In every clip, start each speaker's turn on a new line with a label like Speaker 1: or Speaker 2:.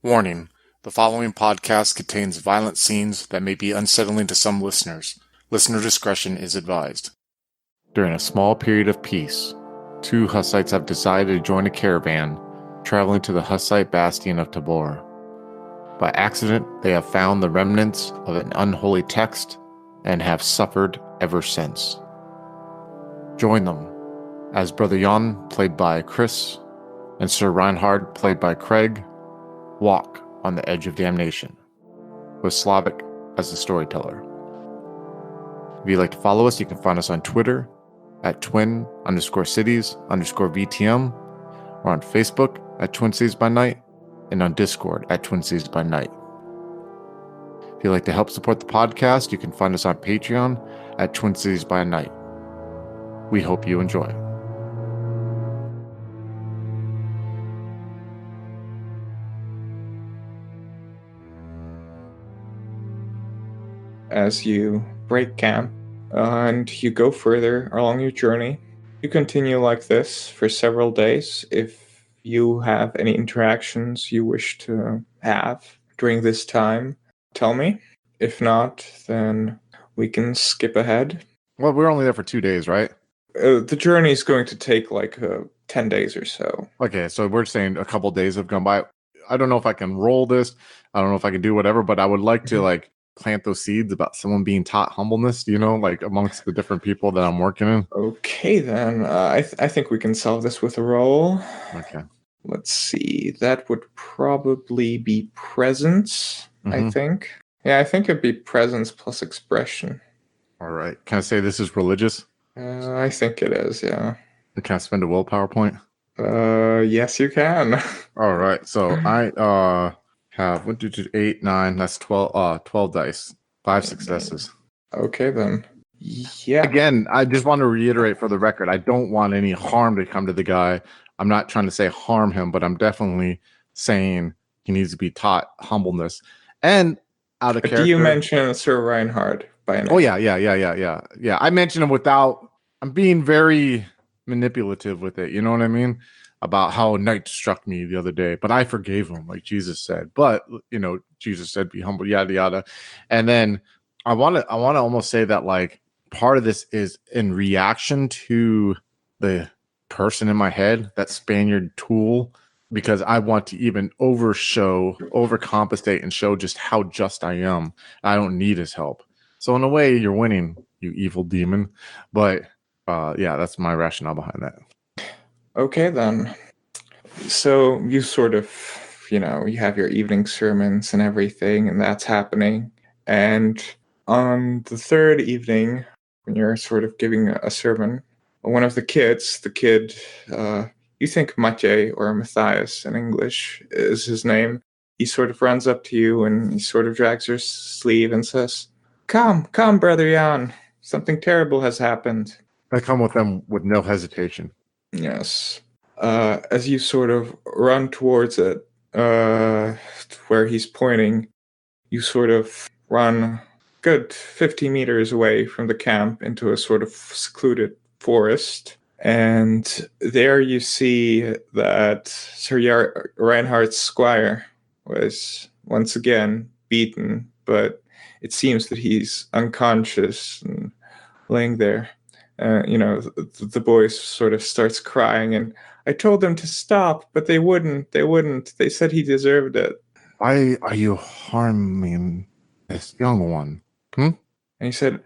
Speaker 1: Warning: the following podcast contains violent scenes that may be unsettling to some listeners. Listener discretion is advised. During a small period of peace, two Hussites have decided to join a caravan traveling to the Hussite bastion of Tábor. By accident, they have found the remnants of an unholy text and have suffered ever since. Join them as Brother Jan, played by Chris, and Sir Reinhard, played by Craig, walk on the edge of damnation, with Slavik as the storyteller. If you'd like to follow us, you can find us on Twitter at twin_cities_VTM, or on Facebook at Twin Cities by Night, and on Discord at Twin Cities by Night. If you'd like to help support the podcast, you can find us on Patreon at Twin Cities by Night. We hope you enjoy.
Speaker 2: As you break camp and you go further along your journey, you continue like this for several days. If you have any interactions you wish to have during this time, tell me. If not, then we can skip ahead.
Speaker 1: Well, we're only there for 2 days, right?
Speaker 2: The journey is going to take like 10 days or so.
Speaker 1: Okay, so we're saying a couple days have gone by. I don't know if I can roll this. I don't know if I can do whatever, but I would like to plant those seeds about someone being taught humbleness, amongst the different people that I'm working in.
Speaker 2: Okay, then. I think we can solve this with a roll.
Speaker 1: Okay.
Speaker 2: Let's see. That would probably be presence, I think. Yeah, I think it'd be presence plus expression.
Speaker 1: All right. Can I say this is religious?
Speaker 2: I think it is, yeah.
Speaker 1: Can I spend a willpower point?
Speaker 2: Yes, you can.
Speaker 1: All right. So I have 1, 2, 2, 8, 9. That's 12 dice. 5 successes.
Speaker 2: Okay, then. Yeah.
Speaker 1: Again, I just want to reiterate for the record, I don't want any harm to come to the guy. I'm not trying to say harm him, but I'm definitely saying he needs to be taught humbleness. And out of character.
Speaker 2: Do you mention Sir Reinhard by name?
Speaker 1: Oh, yeah. I mentioned him without. I'm being very manipulative with it. You know what I mean? About how a knight struck me the other day, but I forgave him, like Jesus said. But Jesus said, "Be humble," yada yada. And then I want to almost say that part of this is in reaction to the person in my head, that Spaniard tool, because I want to even overcompensate and show just how just I am. I don't need his help. So in a way, you're winning, you evil demon. But that's my rationale behind that.
Speaker 2: Okay, then. So you sort of, you have your evening sermons and everything, and that's happening. And on the third evening, when you're sort of giving a sermon, one of the kid, you think Matej or Matthias in English is his name, he sort of runs up to you and he sort of drags your sleeve and says, Come, Brother Jan, something terrible has happened.
Speaker 1: I come with them with no hesitation.
Speaker 2: Yes. As you sort of run towards it, where he's pointing, you sort of run good 50 meters away from the camp into a sort of secluded forest. And there you see that Sir Reinhard's squire was once again beaten, but it seems that he's unconscious and laying there. The boy sort of starts crying, and I told them to stop, but they wouldn't. They said he deserved it.
Speaker 1: Why are you harming this young one?
Speaker 2: And he said,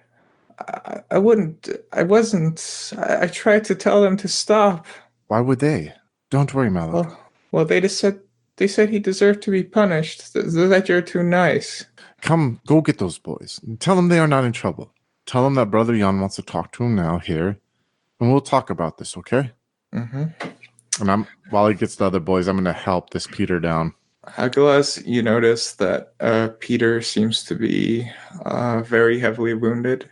Speaker 2: I wasn't. I tried to tell them to stop.
Speaker 1: Why would they? Don't worry, Malik.
Speaker 2: Well, they said he deserved to be punished. That you're too nice.
Speaker 1: Come, go get those boys. Tell them they are not in trouble. Tell them that Brother Jan wants to talk to him now here, and we'll talk about this, okay?
Speaker 2: Mm-hmm.
Speaker 1: And while he gets the other boys, I'm going to help this Peter down.
Speaker 2: Aguilas, you notice that Peter seems to be very heavily wounded,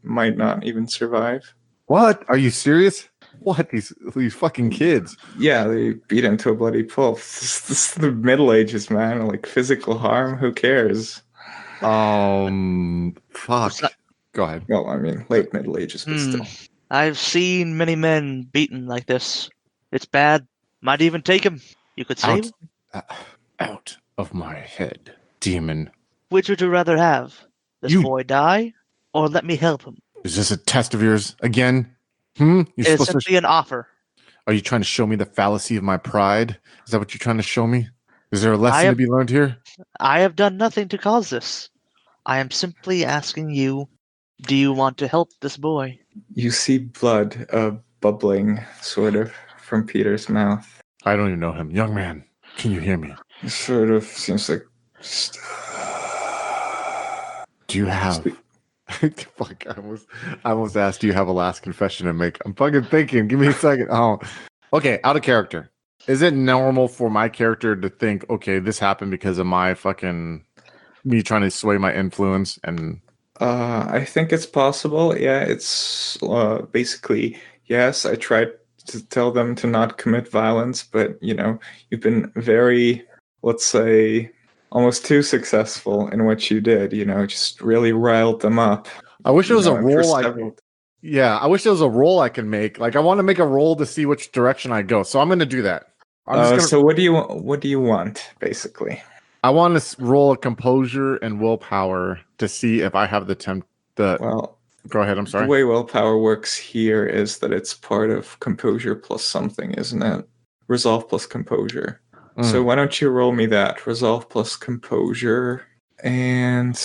Speaker 2: might not even survive.
Speaker 1: What? Are you serious? What? These fucking kids.
Speaker 2: Yeah, they beat him to a bloody pulp. This is the Middle Ages, man. Like physical harm, who cares?
Speaker 1: Fuck. Go ahead.
Speaker 2: Well, I mean, late Middle Ages, but still.
Speaker 3: I've seen many men beaten like this. It's bad. Might even take him. You could save him.
Speaker 1: Out. of my head, demon.
Speaker 3: Which would you rather have? This
Speaker 1: You-
Speaker 3: boy die, or let me help him?
Speaker 1: Is this a test of yours again? You're
Speaker 3: It is
Speaker 1: supposed to.
Speaker 3: simply an offer.
Speaker 1: Are you trying to show me the fallacy of my pride? Is that what you're trying to show me? Is there a
Speaker 3: I
Speaker 1: lesson to
Speaker 3: have,
Speaker 1: be learned here?
Speaker 3: I have done nothing to cause this. I am simply asking you, do you want to help this boy?
Speaker 2: You see blood bubbling, sort of, from Peter's mouth.
Speaker 1: I don't even know him. Young man, can you hear me?
Speaker 2: It sort of seems like...
Speaker 1: Do you have... Fuck, I almost asked, do you have a last confession to make? I'm fucking thinking. Give me a second. Oh, okay, out of character. Is it normal for my character to think, okay, this happened because of my fucking... me trying to sway my influence and...
Speaker 2: I think it's possible. Yeah, it's basically, yes, I tried to tell them to not commit violence, but, you've been very, let's say, almost too successful in what you did, just really riled them up.
Speaker 1: I wish there was a
Speaker 2: and for
Speaker 1: role I wish there was a role I can make. Like, I want to make a role to see which direction I go. So I'm going to do that.
Speaker 2: So what do you want, basically?
Speaker 1: I want to roll a composure and willpower to see if I have the
Speaker 2: Well,
Speaker 1: go ahead. I'm sorry.
Speaker 2: The way willpower works here is that it's part of composure plus something, isn't it? Resolve plus composure. So why don't you roll me that? Resolve plus composure. And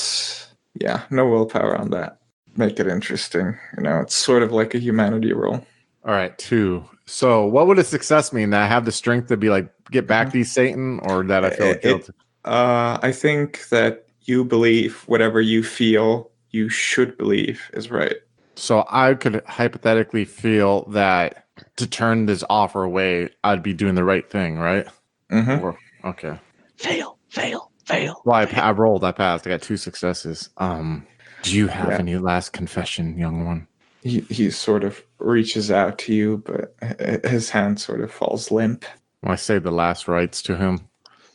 Speaker 2: yeah, no willpower on that. Make it interesting. It's sort of like a humanity roll.
Speaker 1: All right, 2. So what would a success mean? That I have the strength to be like, get back these Satan, or that I feel guilty?
Speaker 2: I think that you believe whatever you feel you should believe is right.
Speaker 1: So I could hypothetically feel that to turn this offer away, I'd be doing the right thing, right?
Speaker 2: Mm-hmm.
Speaker 1: Okay.
Speaker 3: Fail.
Speaker 1: Well, I rolled. I passed. I got 2 successes. Do you have any last confession, young one?
Speaker 2: He sort of reaches out to you, but his hand sort of falls limp.
Speaker 1: I say the last rites to him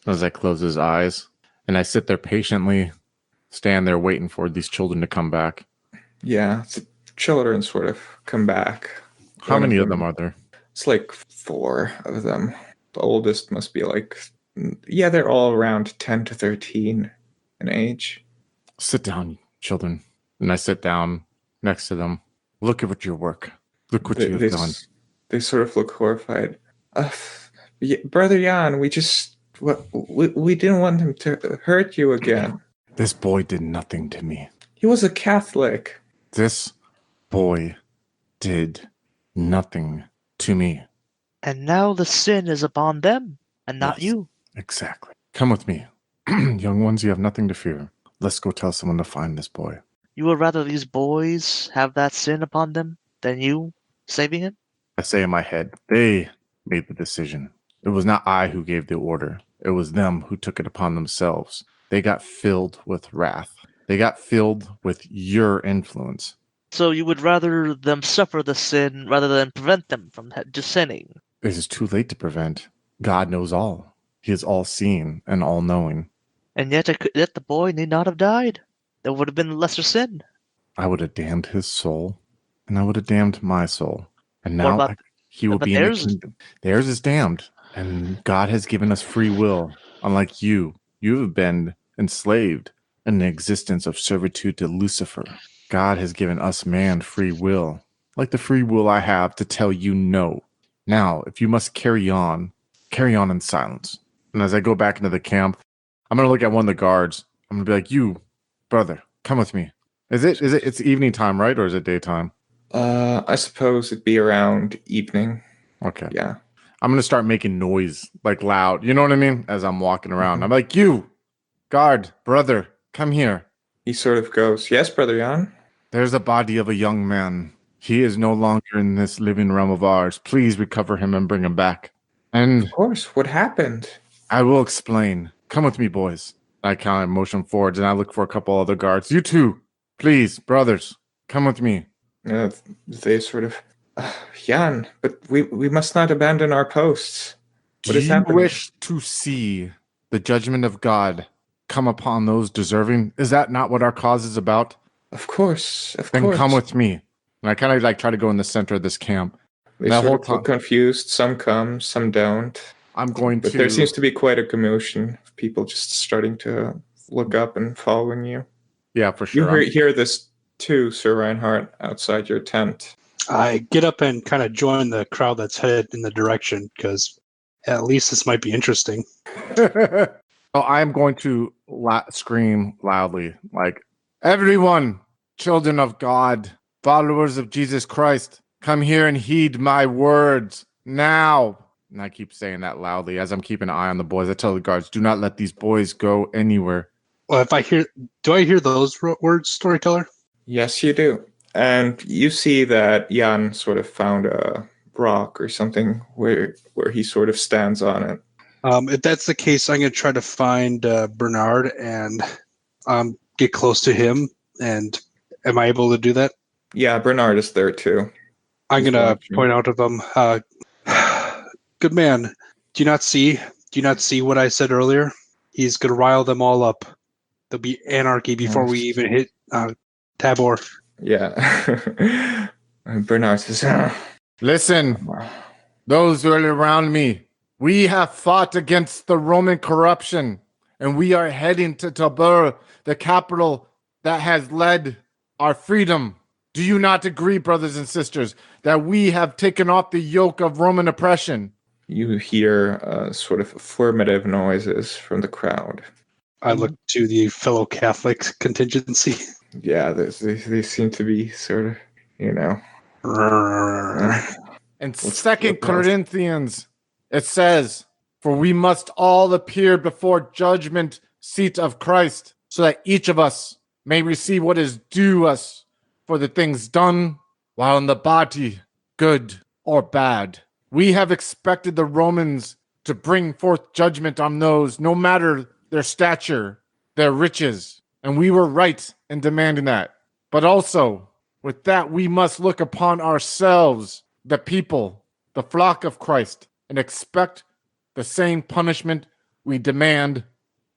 Speaker 1: as I close his eyes, and I sit there patiently, stand there waiting for these children to come back.
Speaker 2: Yeah, the children sort of come back.
Speaker 1: How many of them are there?
Speaker 2: It's like 4 of them. The oldest must be they're all around 10 to 13 in age.
Speaker 1: Sit down, children. And I sit down next to them. Look at your work. Look what you've done.
Speaker 2: They sort of look horrified. Brother Jan, we didn't want him to hurt you again.
Speaker 1: This boy did nothing to me.
Speaker 2: He was a Catholic.
Speaker 1: This boy did nothing to me.
Speaker 3: And now the sin is upon them, and not you.
Speaker 1: Exactly. Come with me. Young ones, you have nothing to fear. Let's go tell someone to find this boy.
Speaker 3: You would rather these boys have that sin upon them than you saving him?
Speaker 1: I say in my head, they made the decision. It was not I who gave the order. It was them who took it upon themselves. They got filled with wrath. They got filled with your influence.
Speaker 3: So you would rather them suffer the sin rather than prevent them from just sinning?
Speaker 1: It is too late to prevent. God knows all. He is all-seeing and all-knowing.
Speaker 3: And yet the boy need not have died. There would have been lesser sin.
Speaker 1: I would have damned his soul, and I would have damned my soul. And now he will be in the kingdom. Theirs is damned, and God has given us free will. Unlike you have been enslaved in the existence of servitude to Lucifer. God has given us man free will, like the free will I have to tell you no. Now, if you must carry on in silence. And as I go back into the camp, I'm going to look at one of the guards. I'm going to be like, you, brother, come with me. It's evening time, right? Or is it daytime?
Speaker 2: I suppose it'd be around evening.
Speaker 1: Okay.
Speaker 2: Yeah.
Speaker 1: I'm going to start making noise, like loud. You know what I mean? As I'm walking around. I'm like, you, guard, brother, come here.
Speaker 2: He sort of goes, yes, Brother Jan.
Speaker 1: There's a body of a young man. He is no longer in this living realm of ours. Please recover him and bring him back. And
Speaker 2: of course, what happened?
Speaker 1: I will explain. Come with me, boys. I kind of motion forwards, and I look for a couple other guards. You two, please, brothers, come with me.
Speaker 2: They sort of, Jan, but we must not abandon our posts.
Speaker 1: What is happening? Do you wish to see the judgment of God come upon those deserving? Is that not what our cause is about?
Speaker 2: Of course, of
Speaker 1: then
Speaker 2: course.
Speaker 1: Then come with me. And I kind of try to go in the center of this camp.
Speaker 2: They sort of look confused. Some come, some don't.
Speaker 1: I'm going
Speaker 2: But
Speaker 1: to...
Speaker 2: there seems to be quite a commotion of people just starting to look up and following you.
Speaker 1: Yeah, for sure.
Speaker 2: You hear this too, Sir Reinhard, outside your tent.
Speaker 4: I get up and kind of join the crowd that's headed in the direction, because at least this might be interesting.
Speaker 1: Oh, I'm going to scream loudly, like, everyone, children of God, followers of Jesus Christ, come here and heed my words now. And I keep saying that loudly as I'm keeping an eye on the boys. I tell the guards, do not let these boys go anywhere.
Speaker 4: Well, do I hear those words, Storyteller?
Speaker 2: Yes, you do. And you see that Jan sort of found a rock or something where he sort of stands on it.
Speaker 4: If that's the case, I'm going to try to find Bernard and get close to him. And am I able to do that?
Speaker 2: Yeah, Bernard is there too.
Speaker 4: I'm going to point out to them, good man, do you not see what I said earlier? He's going to rile them all up. There'll be anarchy before we even hit Tábor.
Speaker 2: Yeah. Bernard says,
Speaker 1: listen, those who are around me, we have fought against the Roman corruption, and we are heading to Tábor, the capital that has led our freedom. Do you not agree, brothers and sisters, that we have taken off the yoke of Roman oppression? You
Speaker 2: hear sort of affirmative noises from the crowd.
Speaker 4: I look to the fellow Catholic contingency.
Speaker 2: Yeah, they seem to be sort of,
Speaker 1: In 2 Corinthians, it says, for we must all appear before judgment seat of Christ, so that each of us may receive what is due us for the things done while in the body, good or bad. We have expected the Romans to bring forth judgment on those, no matter their stature, their riches, and we were right in demanding that. But also, with that, we must look upon ourselves, the people, the flock of Christ, and expect the same punishment we demand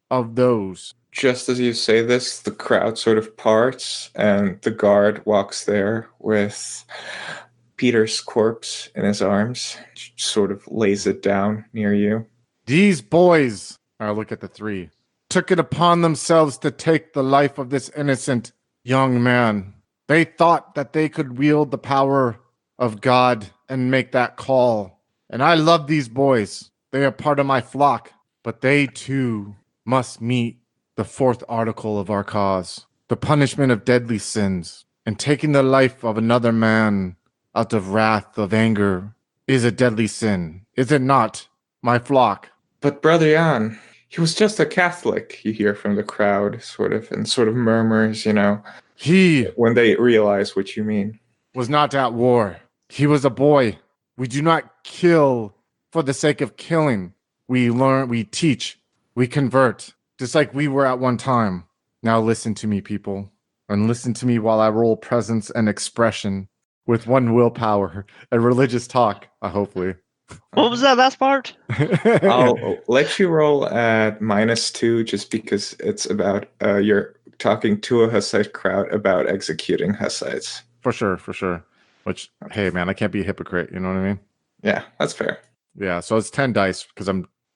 Speaker 1: of those.
Speaker 2: Just as you say this, the crowd sort of parts, and the guard walks there with Peter's corpse in his arms, sort of lays it down near you.
Speaker 1: These boys, I look at the three, took it upon themselves to take the life of this innocent young man. They thought that they could wield the power of God and make that call. And I love these boys. They are part of my flock, but they too must meet the fourth article of our cause, the punishment of deadly sins. And taking the life of another man out of wrath, of anger, is a deadly sin. Is it not, my flock?
Speaker 2: But Brother Jan, he was just a Catholic, you hear from the crowd, sort of murmurs,
Speaker 1: He
Speaker 2: when they realize what you mean.
Speaker 1: Was not at war. He was a boy. We do not kill for the sake of killing. We learn, we teach, we convert, just like we were at one time. Now listen to me, people, and listen to me while I roll presence and expression with one willpower and religious talk, hopefully.
Speaker 3: What was that last part?
Speaker 2: I'll let you roll at -2 just because it's about you're talking to a Hussite crowd about executing Hussites.
Speaker 1: For sure. Which, hey, man, I can't be a hypocrite. You know what I mean?
Speaker 2: Yeah, that's fair.
Speaker 1: Yeah, so it's 10 dice because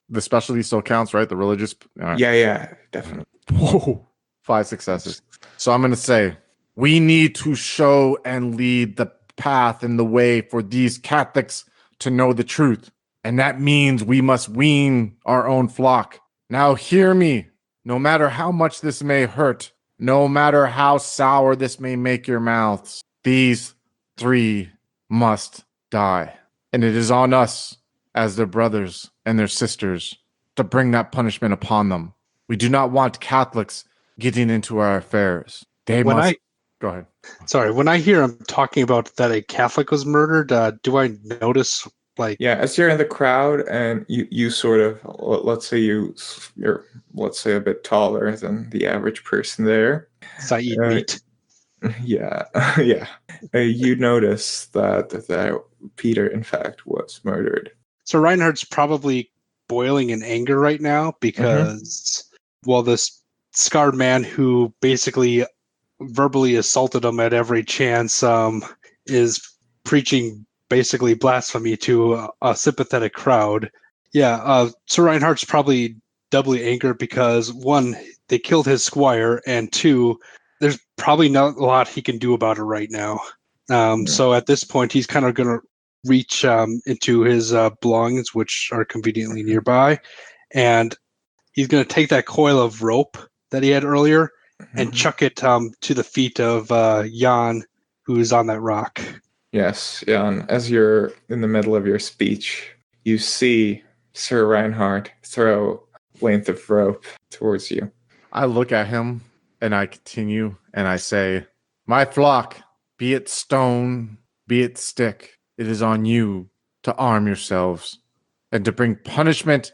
Speaker 1: the specialty still counts, right? The religious. Right.
Speaker 2: Yeah, definitely.
Speaker 1: Whoa, 5 successes. So I'm going to say, we need to show and lead the path and the way for these Catholics to know the truth. And that means we must wean our own flock. Now hear me, no matter how much this may hurt, no matter how sour this may make your mouths, these 3 must die. And it is on us as their brothers and their sisters to bring that punishment upon them. We do not want Catholics getting into our affairs. Go ahead.
Speaker 4: Sorry, when I hear him talking about that a Catholic was murdered, do I notice, like...
Speaker 2: Yeah, as you're in the crowd and you sort of, let's say you're a bit taller than the average person there.
Speaker 4: So I eat meat.
Speaker 2: Yeah. You notice that Peter, in fact, was murdered.
Speaker 4: So Reinhard's probably boiling in anger right now because, this scarred man who basically verbally assaulted him at every chance is preaching basically blasphemy to a sympathetic crowd. Yeah, Sir Reinhardt's probably doubly angered because, one, they killed his squire, and two, there's probably not a lot he can do about it right now. So at this point, he's kind of going to reach into his belongings, which are conveniently nearby, and he's going to take that coil of rope that he had earlier and chuck it to the feet of Jan, who's on that rock.
Speaker 2: Yes, Jan, as you're in the middle of your speech, you see Sir Reinhard throw a length of rope towards you.
Speaker 1: I look at him and I continue and I say, "My flock, be it stone, be it stick, it is on you to arm yourselves and to bring punishment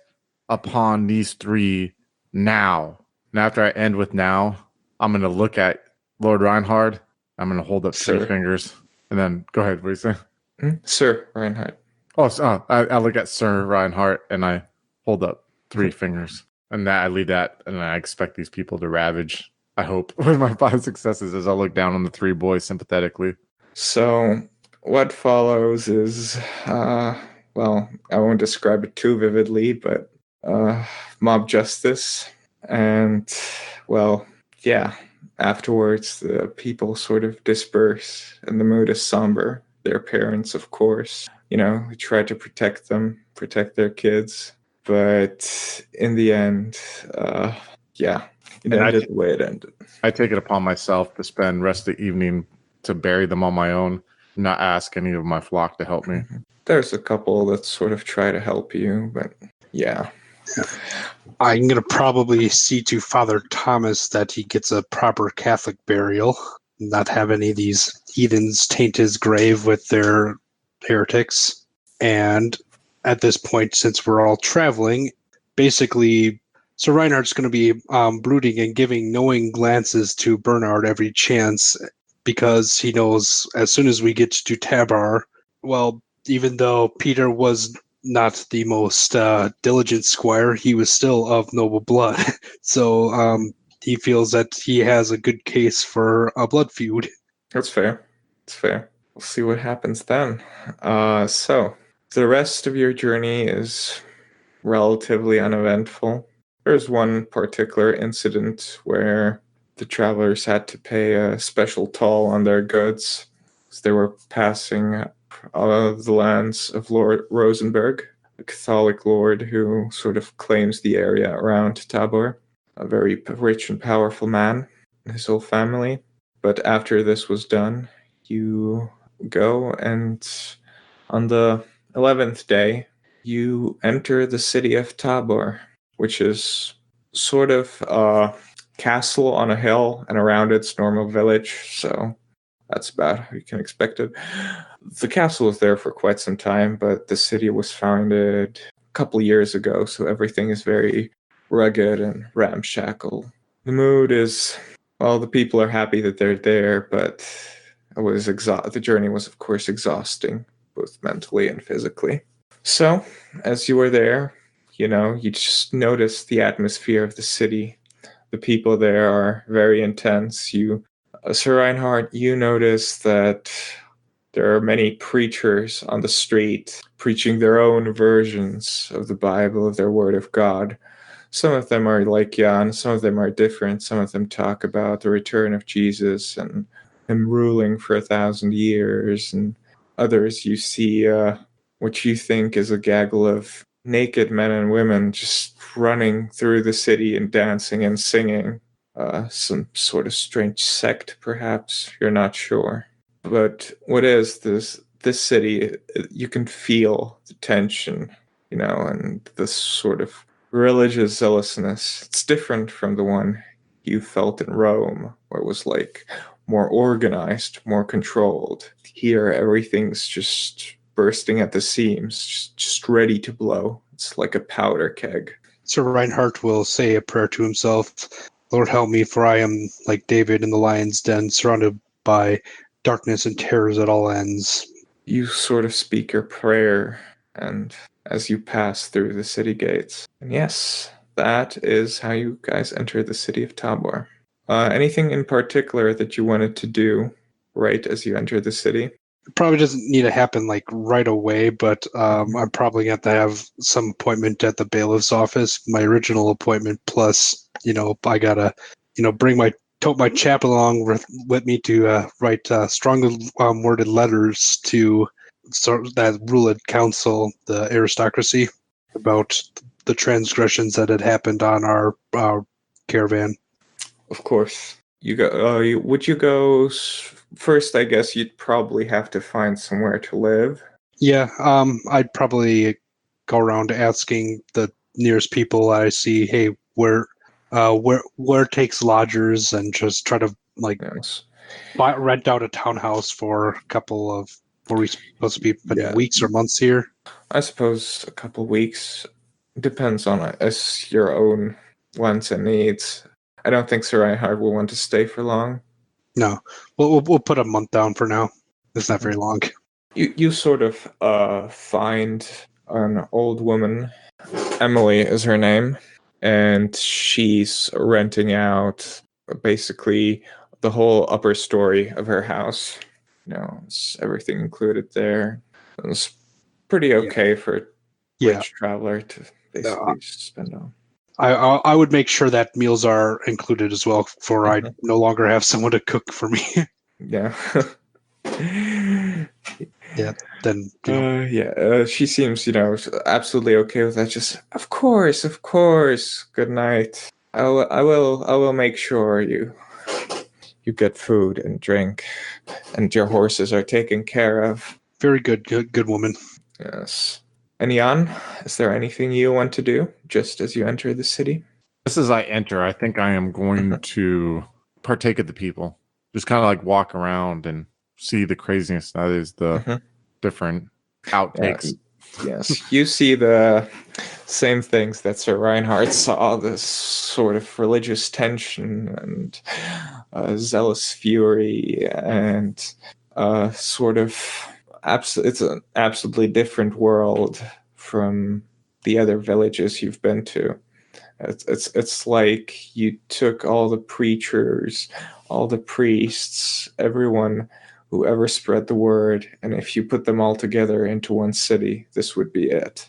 Speaker 1: upon these three now." And after I end with now, I'm going to look at Lord Reinhard. I'm going to hold up three fingers and then go ahead. What do you say?
Speaker 2: Sir Reinhard.
Speaker 1: I look at Sir Reinhard and I hold up three fingers. And that I leave that, and I expect these people to ravage. I hope with my 5 successes as I look down on the 3 boys sympathetically.
Speaker 2: So what follows is, well, I won't describe it too vividly, but mob justice. And, well, yeah, afterwards the people sort of disperse and the mood is somber. Their parents, of course, try to protect them, protect their kids. But in the end, it ended the way it ended.
Speaker 1: I take it upon myself to spend rest of the evening to bury them on my own, not ask any of my flock to help me.
Speaker 2: There's a couple that sort of try to help you, but yeah.
Speaker 4: I'm going to probably see to Father Thomas that he gets a proper Catholic burial, not have any of these heathens taint his grave with their heretics. And at this point, since we're all traveling, basically, Sir Reinhardt's going to be brooding and giving knowing glances to Bernard every chance, because he knows as soon as we get to Tábor, well, even though Peter was not the most diligent squire, he was still of noble blood. So he feels that he has a good case for a blood feud.
Speaker 2: That's fair. It's fair. We'll see what happens then. So the rest of your journey is relatively uneventful. There's one particular incident where the travelers had to pay a special toll on their goods as they were passing the lands of Lord Rosenberg, a Catholic lord who sort of claims the area around Tábor, a very rich and powerful man, and his whole family. But after this was done, you go, and on the 11th day, you enter the city of Tábor, which is sort of a castle on a hill, and around it's normal village, so that's about how you can expect it. The castle was there for quite some time, but the city was founded a couple years ago, so everything is very rugged and ramshackle. The mood is, well, the people are happy that they're there, but the journey was, of course, exhausting, both mentally and physically. So, as you were there, you just notice the atmosphere of the city. The people there are very intense. Sir Reinhard, you notice that there are many preachers on the street preaching their own versions of the Bible, of their Word of God. Some of them are like Jan, some of them are different. Some of them talk about the return of Jesus and him ruling for 1,000 years, and others you see what you think is a gaggle of naked men and women just running through the city and dancing and singing. Some sort of strange sect, perhaps. You're not sure. But what is this city? You can feel the tension, and the sort of religious zealousness. It's different from the one you felt in Rome, where it was like more organized, more controlled. Here, everything's just bursting at the seams, just ready to blow. It's like a powder keg.
Speaker 4: Sir Reinhardt will say a prayer to himself. Lord, help me, for I am like David in the lion's den, surrounded by darkness and terrors at all ends.
Speaker 2: You sort of speak your prayer, and as you pass through the city gates. And yes, that is how you guys enter the city of Tábor. Anything in particular that you wanted to do right as you enter the city?
Speaker 4: It probably doesn't need to happen like right away, but I'm probably going to have some appointment at the bailiff's office. My original appointment, plus, I gotta, bring my chap along with me to write strongly worded letters to that ruled council, the aristocracy, about the transgressions that had happened on our caravan.
Speaker 2: Of course. You go. Would you go first? I guess you'd probably have to find somewhere to live.
Speaker 4: Yeah, I'd probably go around asking the nearest people I see, hey, where takes lodgers, and just try to
Speaker 2: Yes.
Speaker 4: rent out a townhouse for a couple of. Were we supposed to be spending weeks or months here?
Speaker 2: I suppose a couple weeks. Depends on your own wants and needs. I don't think Sir Reinhard will want to stay for long.
Speaker 4: No, we'll put a month down for now. It's not very long.
Speaker 2: You sort of find an old woman. Emily is her name, and she's renting out basically the whole upper story of her house. It's everything included there. It's pretty okay for a rich traveler to basically spend on.
Speaker 4: I would make sure that meals are included as well, for I no longer have someone to cook for me.
Speaker 2: Yeah.
Speaker 4: Yeah. Then.
Speaker 2: She seems, absolutely okay with that. Just, of course. Good night. I will make sure you get food and drink, and your horses are taken care of.
Speaker 4: Very good woman.
Speaker 2: Yes. And Jan, is there anything you want to do just as you enter the city?
Speaker 1: Just as I enter, I think I am going to partake of the people. Just kind of like walk around and see the craziness that is the different outtakes.
Speaker 2: Yes, you see the same things that Sir Reinhard saw, this sort of religious tension and zealous fury and sort of it's an absolutely different world from the other villages you've been to. It's like you took all the preachers, all the priests, everyone who ever spread the word, and if you put them all together into one city, this would be it.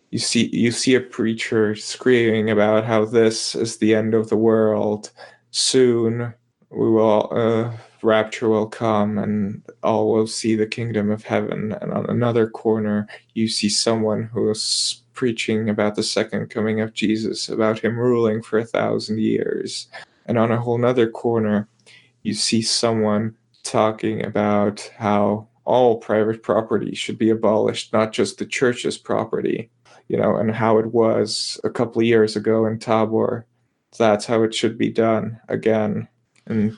Speaker 2: You see a preacher screaming about how this is the end of the world. Soon we will rapture will come and all will see the kingdom of heaven. And on another corner, you see someone who is preaching about the second coming of Jesus, about him ruling for 1,000 years. And on a whole nother corner, you see someone talking about how all private property should be abolished, not just the church's property, and how it was a couple of years ago in Tábor. That's how it should be done again. And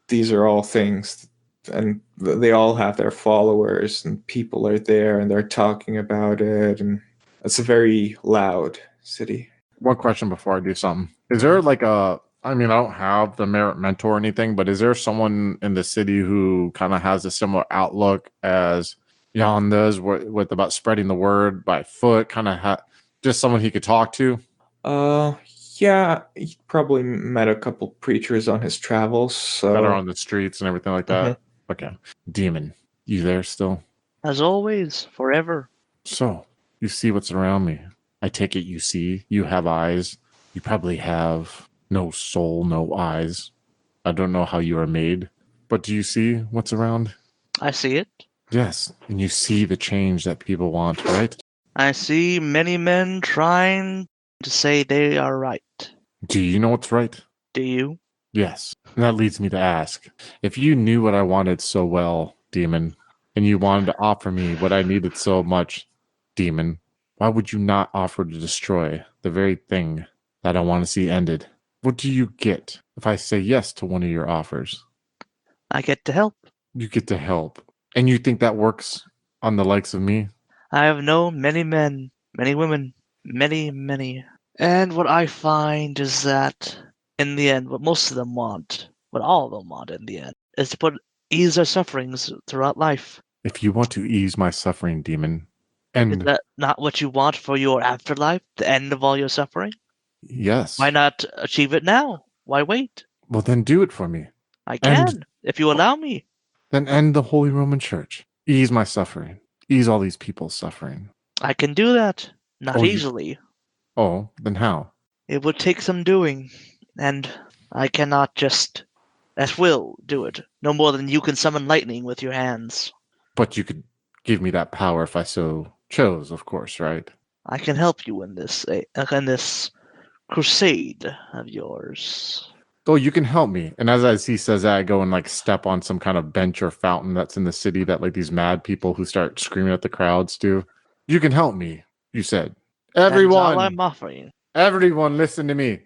Speaker 2: these are all things, and they all have their followers, and people are there, and they're talking about it, and it's a very loud city.
Speaker 1: One question before I do something. Is there like I don't have the merit mentor or anything, but is there someone in the city who kind of has a similar outlook as Jan does with about spreading the word by foot, kind of just someone he could talk to?
Speaker 2: Yeah, he probably met a couple preachers on his travels.
Speaker 1: That are on the streets and everything like that? Okay. Demon, you there still?
Speaker 3: As always, forever.
Speaker 1: So, you see what's around me. I take it you see. You have eyes. You probably have no soul, no eyes. I don't know how you are made, but do you see what's around?
Speaker 3: I see it.
Speaker 1: Yes, and you see the change that people want, right?
Speaker 3: I see many men trying to say they are right.
Speaker 1: Do you know what's right?
Speaker 3: Do you?
Speaker 1: Yes. And that leads me to ask, if you knew what I wanted so well, demon, and you wanted to offer me what I needed so much, demon, why would you not offer to destroy the very thing that I want to see ended? What do you get if I say yes to one of your offers?
Speaker 3: I get to help.
Speaker 1: You get to help. And you think that works on the likes of me?
Speaker 3: I have known many men, many women, many. And what I find is that, in the end, what most of them want, what all of them want in the end, is to ease their sufferings throughout life.
Speaker 1: If you want to ease my suffering, demon,
Speaker 3: is that not what you want for your afterlife, the end of all your suffering?
Speaker 1: Yes.
Speaker 3: Why not achieve it now? Why wait?
Speaker 1: Well, then do it for me.
Speaker 3: I can, if you allow me.
Speaker 1: Then end the Holy Roman Church. Ease my suffering. Ease all these people's suffering.
Speaker 3: I can do that. Not
Speaker 1: Oh,
Speaker 3: easily.
Speaker 1: Oh, then how?
Speaker 3: It would take some doing, and I cannot just at will do it. No more than you can summon lightning with your hands.
Speaker 1: But you could give me that power if I so chose, of course, right?
Speaker 3: I can help you in this crusade of yours.
Speaker 1: Oh, you can help me. And as he says that, I go and like step on some kind of bench or fountain that's in the city that like these mad people who start screaming at the crowds do. You can help me, you said.
Speaker 3: That's all I'm offering.
Speaker 1: Everyone, listen to me.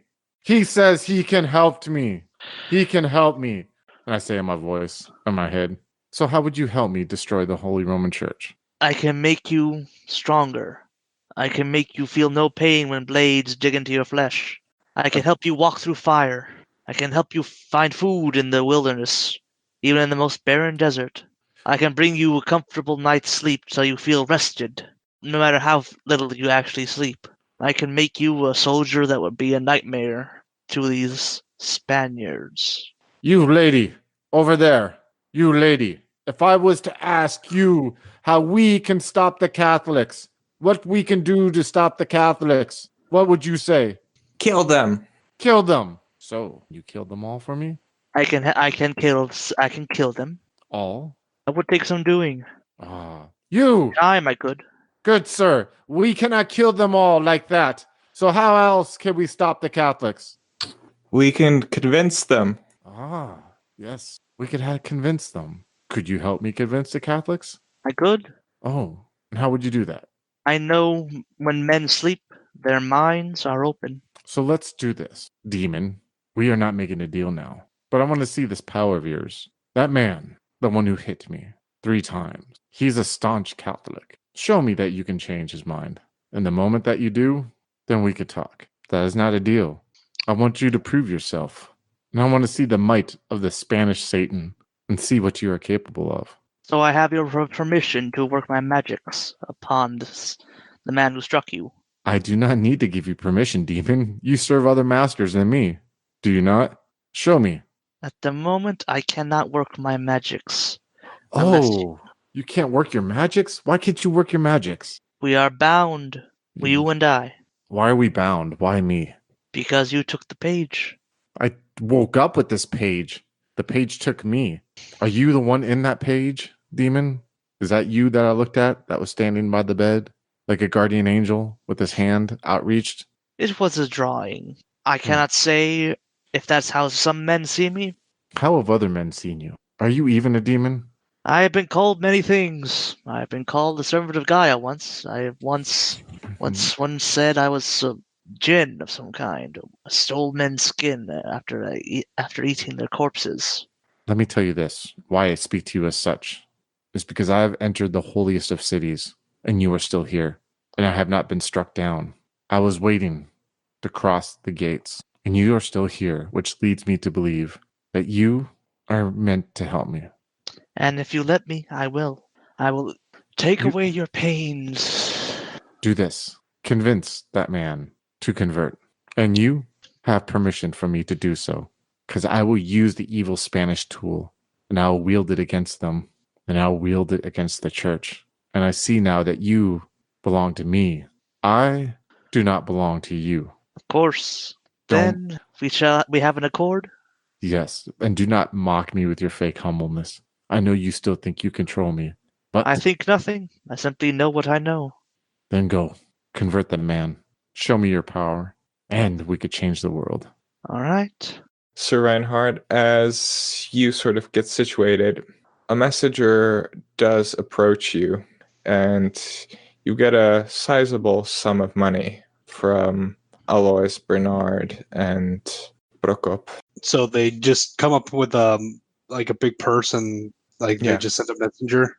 Speaker 1: He says he can help me. He can help me. And I say in my voice, in my head, so how would you help me destroy the Holy Roman Church?
Speaker 3: I can make you stronger. I can make you feel no pain when blades dig into your flesh. I can help you walk through fire. I can help you find food in the wilderness, even in the most barren desert. I can bring you a comfortable night's sleep so you feel rested, no matter how little you actually sleep. I can make you a soldier that would be a nightmare to these Spaniards.
Speaker 1: You lady, over there, you lady, if I was to ask you how we can stop the Catholics, what we can do to stop the Catholics, what would you say?
Speaker 2: Kill them.
Speaker 1: Kill them. So, you killed them all for me?
Speaker 3: I can kill them.
Speaker 1: All?
Speaker 3: That would take some doing.
Speaker 1: You!
Speaker 3: Time I could.
Speaker 1: Good sir, we cannot kill them all like that. So how else can we stop the Catholics?
Speaker 2: We can convince them.
Speaker 1: Yes. We could have convinced them. Could you help me convince the Catholics?
Speaker 3: I could.
Speaker 1: Oh, and how would you do that?
Speaker 3: I know when men sleep, their minds are open.
Speaker 1: So let's do this, demon. We are not making a deal now. But I want to see this power of yours. That man, the one who hit me 3 times, he's a staunch Catholic. Show me that you can change his mind. And the moment that you do, then we could talk. That is not a deal. I want you to prove yourself. And I want to see the might of the Spanish Satan and see what you are capable of.
Speaker 3: So I have your permission to work my magics upon the man who struck you.
Speaker 1: I do not need to give you permission, demon. You serve other masters than me. Do you not? Show me.
Speaker 3: At the moment, I cannot work my magics.
Speaker 1: You can't work your magics? Why can't you work your magics?
Speaker 3: We are bound, you and I.
Speaker 1: Why are we bound? Why me?
Speaker 3: Because you took the page.
Speaker 1: I woke up with this page. The page took me. Are you the one in that page, demon? Is that you that I looked at that was standing by the bed like a guardian angel with his hand outreached?
Speaker 3: It was a drawing. I cannot say if that's how some men see me.
Speaker 1: How have other men seen you? Are you even a demon?
Speaker 3: I have been called many things. I have been called the servant of Gaia once. I have once said I was a djinn of some kind. I stole men's skin after eating their corpses.
Speaker 1: Let me tell you this. Why I speak to you as such is because I have entered the holiest of cities, and you are still here, and I have not been struck down. I was waiting to cross the gates, and you are still here, which leads me to believe that you are meant to help me.
Speaker 3: And if you let me, I will. I will take away your pains.
Speaker 1: Do this. Convince that man to convert. And you have permission from me to do so, because I will use the evil Spanish tool, and I will wield it against them, and I will wield it against the church. And I see now that you belong to me. I do not belong to you.
Speaker 3: Of course. Then we have an accord?
Speaker 1: Yes, and do not mock me with your fake humbleness. I know you still think you control me, but
Speaker 3: I think nothing. I simply know what I know.
Speaker 1: Then go. Convert the man. Show me your power, and we could change the world.
Speaker 3: All right.
Speaker 2: Sir Reinhard, as you sort of get situated, a messenger does approach you, and you get a sizable sum of money from Alois, Bernard, and Prokop.
Speaker 4: So they just come up with like a big purse and they just send a messenger?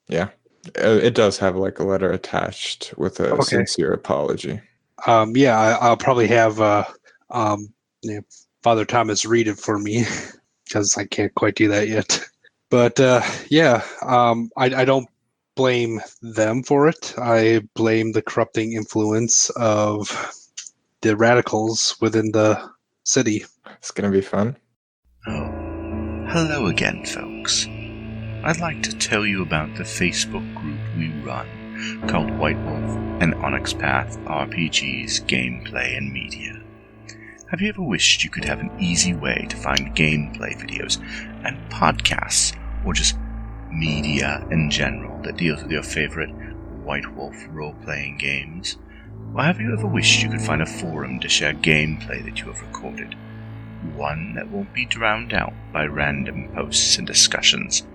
Speaker 2: Yeah. It does have like a letter attached with a sincere apology.
Speaker 4: I'll probably have Father Thomas read it for me because I can't quite do that yet. But I don't blame them for it. I blame the corrupting influence of the radicals within the city.
Speaker 2: It's going to be fun.
Speaker 5: Oh, hello again, folks. I'd like to tell you about the Facebook group we run called White Wolf and Onyx Path RPGs, Gameplay and Media. Have you ever wished you could have an easy way to find gameplay videos and podcasts, or just media in general that deals with your favorite White Wolf role-playing games? Or have you ever wished you could find a forum to share gameplay that you have recorded? One that won't be drowned out by random posts and discussions,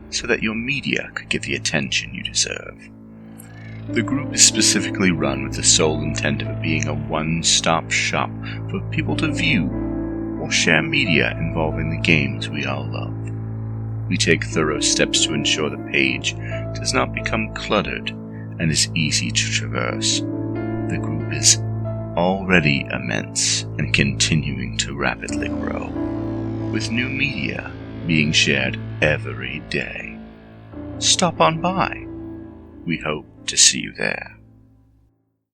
Speaker 5: so that your media could get the attention you deserve. The group is specifically run with the sole intent of it being a one-stop shop for people to view or share media involving the games we all love. We take thorough steps to ensure the page does not become cluttered and is easy to traverse. The group is already immense and continuing to rapidly grow, with new media being shared every day. Stop on by. We hope to see you there.